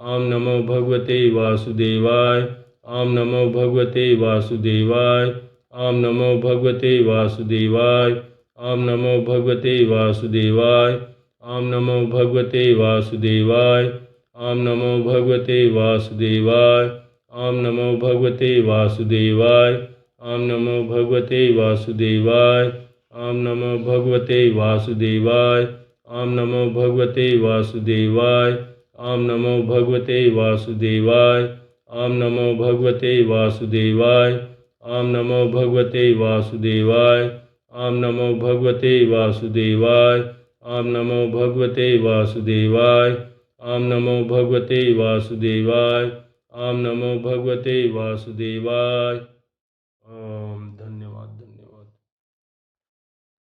ओम नमो भगवते वासुदेवाय। ओम नमो भगवते वासुदेवाय। ओम नमो भगवते वासुदेवाय। ओम नमो भगवते वासुदेवाय। ओम नमो भगवते वासुदेवाय। ओम नमो भगवते वासुदेवाय। ओम नमो भगवते वासुदेवाय। ओम नमो भगवते वासुदेवाय। ओम नमो भगवते वासुदेवाय। ओम नमो भगवते वासुदेवाय। ओम नमो भगवते वासुदेवाय। ओम नमो भगवते वासुदेवाय। ओम नमो भगवते वासुदेवाय। ओम नमो भगवते वासुदेवाय। ओम नमो भगवते वासुदेवाय। ओम नमो भगवते वासुदेवाय। ओम नमो भगवते वासुदेवाय।